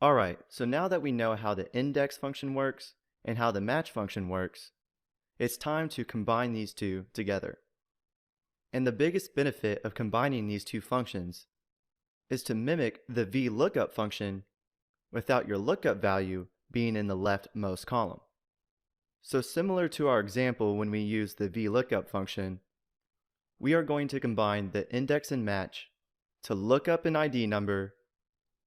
Alright, so now that we know how the index function works and how the match function works, it's time to combine these two together. And the biggest benefit of combining these two functions is to mimic the VLOOKUP function without your lookup value being in the leftmost column. So similar to our example when we use the VLOOKUP function, we are going to combine the index and match to look up an ID number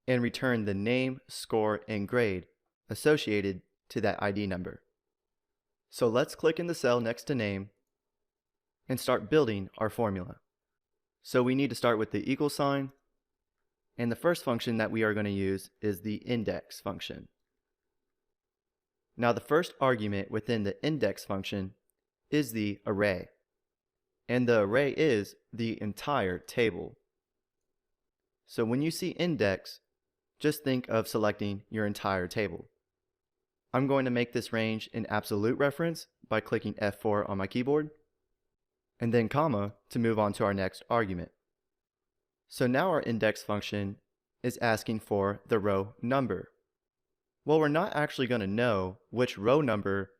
and return the name, score, and grade associated to that ID number. So let's click in the cell next to name and start building our formula. So we need to start with the equal sign, and the first function that we are going to use is the index function. Now the first argument within the index function is the array, and the array is the entire table. So when you see index, just think of selecting your entire table. I'm going to make this range an absolute reference by clicking F4 on my keyboard, and then comma to move on to our next argument. So now our index function is asking for the row number. Well, we're not actually going to know which row number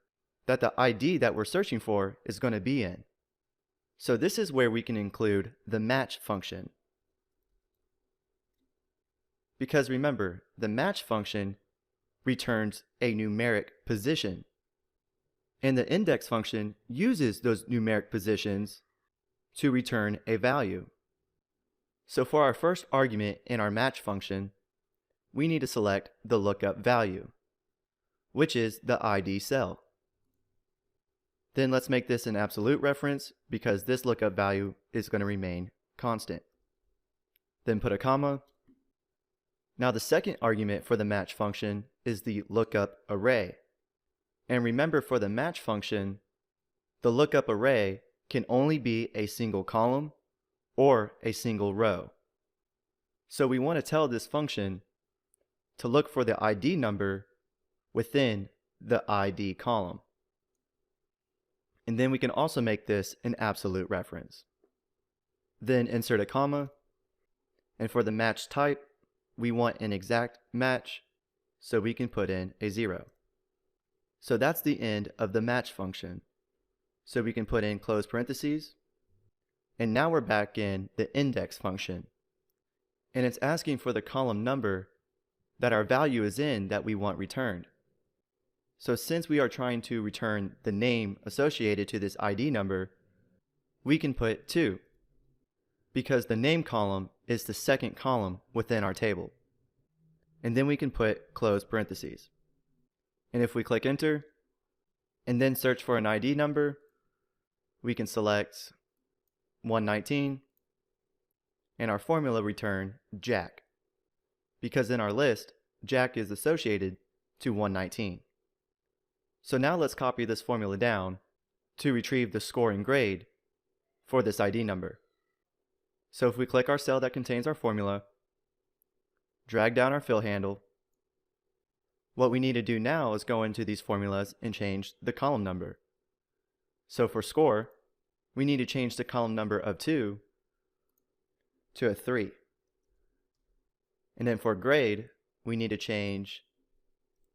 that the ID that we're searching for is going to be in. So this is where we can include the match function. Because remember, the match function returns a numeric position, and the index function uses those numeric positions to return a value. So for our first argument in our match function, we need to select the lookup value, which is the ID cell. Then let's make this an absolute reference because this lookup value is going to remain constant. Then put a comma. Now the second argument for the match function is the lookup array. And remember, for the match function, the lookup array can only be a single column or a single row. So we want to tell this function to look for the ID number within the ID column. And then we can also make this an absolute reference. Then insert a comma, and for the match type, we want an exact match, so we can put in a 0. So that's the end of the match function. So we can put in close parentheses, and now we're back in the index function. And it's asking for the column number that our value is in that we want returned. So since we are trying to return the name associated to this ID number, we can put 2, because the name column is the second column within our table. And then we can put close parentheses. And if we click enter, and then search for an ID number, we can select 119, and our formula return Jack, because in our list, Jack is associated to 119. So now let's copy this formula down to retrieve the score and grade for this ID number. So if we click our cell that contains our formula, drag down our fill handle, what we need to do now is go into these formulas and change the column number. So for score, we need to change the column number of 2 to a 3. And then for grade, we need to change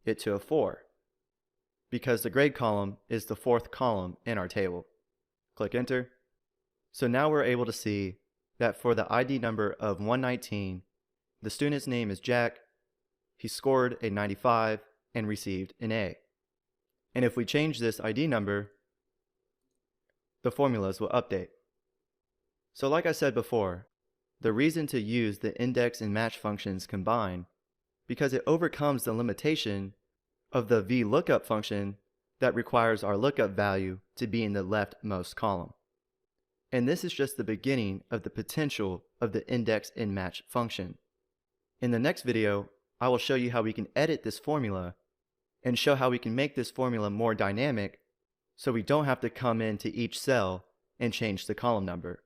it to a 4, because the grade column is the 4th column in our table. Click enter. So now we're able to see that for the ID number of 119, the student's name is Jack, he scored a 95 and received an A. And if we change this ID number, the formulas will update. So like I said before, the reason to use the index and match functions combined, because it overcomes the limitation of the VLOOKUP function that requires our lookup value to be in the leftmost column. And this is just the beginning of the potential of the index and match function. In the next video, I will show you how we can edit this formula and show how we can make this formula more dynamic so we don't have to come into each cell and change the column number.